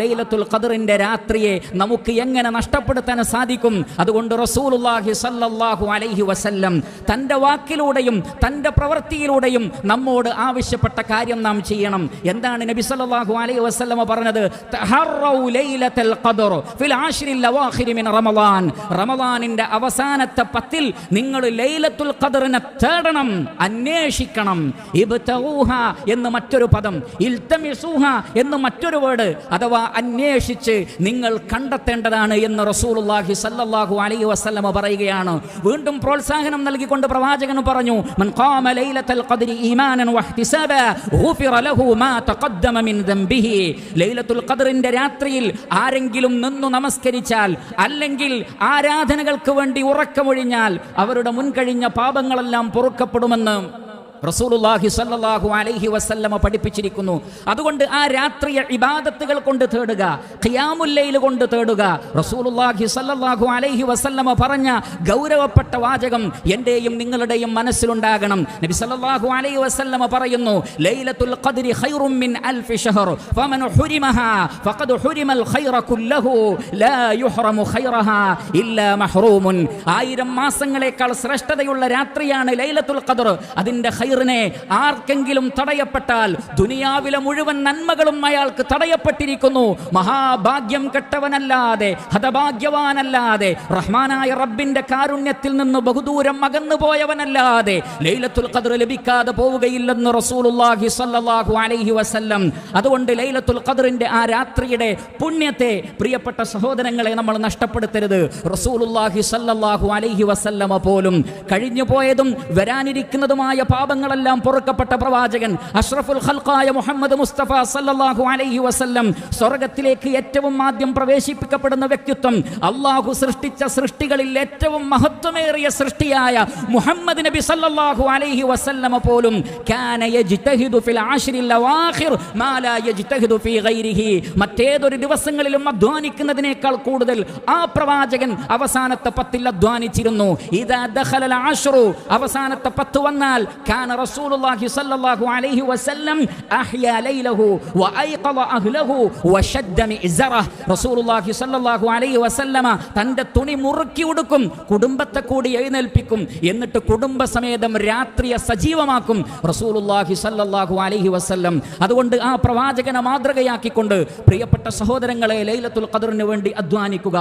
ലൈലത്തുൽ ഖദ്റിന്റെ രാത്രിയെ നമുക്ക് എങ്ങനെ നഷ്ടപ്പെടുത്താൻ സാധിക്കും? അതുകൊണ്ട് റസൂലുള്ളാഹി സ്വല്ലല്ലാഹു അലൈഹി വസല്ലം തൻ്റെ വാക്കിലൂടെയും തൻ്റെ പ്രവൃത്തിയിലൂടെയും നമ്മോട് ആവശ്യപ്പെട്ട കാര്യം നാം ചെയ്യണം. എന്താണ് നബി സല്ലല്ലാഹു അലൈഹി വസല്ലം പറഞ്ഞത്? തഹറൗ ലൈലത്തുൽ ഖദ്ർ ഫിൽ ആശ്രിൽ അവാഖിരി മിൻ റമളാൻ. റമളാനിന്റെ അവസാനത്തെ 10-ൽ നിങ്ങൾ ലൈലത്തുൽ ഖദ്റിനെ തേടണം, അന്വേഷിക്കണം. ഇബ്തഗൂഹ എന്ന് മറ്റൊരു പദം, ഇൽതമിസൂഹ എന്ന് മറ്റൊരു വേർഡ്, അഥവാ അന്വേഷിച്ച് നിങ്ങൾ കണ്ടെത്തേണ്ടതാണ് എന്ന് റസൂലുള്ളാഹി സ്വല്ലല്ലാഹു അലൈഹി വസല്ലം പറയുകയാണ്. വീണ്ടും പ്രോത്സാഹനം നൽകിക്കൊണ്ട് പ്രവാചകൻ പറഞ്ഞു, മൻ ഖാമ ലൈലത്തുൽ ഖദ്രി ഈമാനൻ വഹ്തിസാബ ഗുഫിറ ലഹു മാ തഖദ്ദമ മിൻ ദംബിഹി. ലൈലത്തുൽ ഖദ്റിന്റെ രാത്രിയിൽ ആരെങ്കിലും നിന്നു നമസ്കരിച്ചാൽ, അല്ലെങ്കിൽ ആരാധനകൾക്ക് വേണ്ടി ഉറക്കമൊഴിഞ്ഞാൽ അവരുടെ മുൻകഴിഞ്ഞ പാപങ്ങളെല്ലാം പൊറുക്കപ്പെടുമെന്ന് റസൂലുള്ളാഹി സ്വല്ലല്ലാഹു അലൈഹി വസല്ലമ പഠിപ്പിച്ചിരിക്കുന്നു. അതുകൊണ്ട് ആ രാത്രിയെ ഇബാദത്തുകൾ കൊണ്ട് തേടുക, ഖിയാമുൽ ലൈൽ കൊണ്ട് തേടുക. റസൂലുള്ളാഹി സ്വല്ലല്ലാഹു അലൈഹി വസല്ലമ പറഞ്ഞ ഗൗരവപ്പെട്ട വാചകം എന്റെയും നിങ്ങളുടെയും മനസ്സിലുണ്ടാകണം. നബി സല്ലല്ലാഹു അലൈഹി വസല്ലമ പറയുന്നു, ലൈലത്തുൽ ഖദ്രി ഖൈറും മിൻ അൽഫി ശഹർ ഫമൻ ഹുരിമഹാ ഫഖദ് ഹുരിമൽ ഖൈറ കുല്ലഹു ലാ യുഹ്റമു ഖൈറഹാ ഇല്ലാ മഹ്റൂമുൻ. 1000 മാസങ്ങളേക്കാൾ ശ്രേഷ്ഠതയുള്ള രാത്രിയാണ് ലൈലത്തുൽ ഖദ്ർ. അതിന്റെ ആർക്കെങ്കിലും തടയപ്പെട്ടാൽ ദുനിയാവിലെ മുഴുവൻ നന്മകളും അയാൾക്ക് തടയപ്പെട്ടിരിക്കുന്നു. മഹാഭാഗ്യം കെട്ടവനല്ലാതെ, ഹതഭാഗ്യവാനല്ലാതെ, റഹ്മാനായ റബ്ബിന്റെ കാരുണ്യത്തിൽ നിന്ന് ബഹുദൂരം അകന്നു പോയവനല്ലാതെ ലൈലത്തുൽ ഖദ്ർ ലഭിക്കാതെ പോവുകയില്ലെന്ന് റസൂലുള്ളാഹി സ്വല്ലല്ലാഹു അലൈഹി വസല്ലം. അതുകൊണ്ട് ലൈലത്തുൽ ഖദ്റിന്റെ ആ രാത്രിയുടെ പുണ്യത്തെ പ്രിയപ്പെട്ട സഹോദരങ്ങളെ നമ്മൾ നഷ്ടപ്പെടുത്തരുത്. റസൂലുള്ളാഹി സ്വല്ലല്ലാഹു അലൈഹി വസല്ലമ പോലും കഴിഞ്ഞു പോയതും വരാനിരിക്കുന്നതുമായ പാപങ്ങളെല്ലാം പൊറുക്കപ്പെട്ട പ്രവാചകൻ, അഷ്റഫുൽ ഖൽഖായ മുഹമ്മദ് മുസ്തഫ സല്ലല്ലാഹു അലൈഹി വസല്ലം, സ്വർഗ്ഗത്തിലേക്ക് ഏറ്റവും ആദ്യം പ്രവേശിപ്പിക്കപ്പെടുന്ന വ്യക്തിത്വം, അല്ലാഹു സൃഷ്ടിച്ച സൃഷ്ടികളിൽ ഏറ്റവും മഹത്വമേറിയ സൃഷ്ടിയായ മുഹമ്മദ് നബി സല്ലല്ലാഹു അലൈഹി വസല്ലമ പോലും കാന യജ്തഹിദു ഫിൽ ആശ്രിൽ അവാഖിർ മാ ലാ യജ്തഹിദു ഫീ ഗൈരിഹി. മറ്റേതൊരു ദിവസങ്ങളിലും അധ്വാനിക്കുന്നതിനേക്കാൾ കൂടുതൽ ആ പ്രവാചകൻ അവസാനത്തെ 10-ൽ അധ്വാനിച്ചിരുന്നു. ഇദാ ദഖലൽ ആശ്റു, അവസാനത്തെ 10 വന്നാൽ കാന റസൂലുള്ളാഹി സ്വല്ലല്ലാഹു അലൈഹി വസല്ലം അഹ്യാ ലൈലഹു വഅയ്ഖള അഹ്ലഹു വശദ്ദ മിഅ്സറഹു. റസൂലുള്ളാഹി സ്വല്ലല്ലാഹു അലൈഹി വസല്ലമ തന്റെ തുണി മുറുക്കി ഉടുക്കും, കുടുംബത്തെ കൂടി എഴുന്നേൽപ്പിക്കും, എന്നിട്ട് കുടുംബസമേതം രാത്രിയെ സജീവമാക്കും റസൂലുള്ളാഹി സ്വല്ലല്ലാഹു അലൈഹി വസല്ലം. അതുകൊണ്ട് ആ പ്രവാചകനെ മാതൃകയാക്കിക്കൊണ്ട് പ്രിയപ്പെട്ട സഹോദരങ്ങളെ ലൈലത്തുൽ ഖദ്റിന് വേണ്ടി അധ്വാനിക്കുക.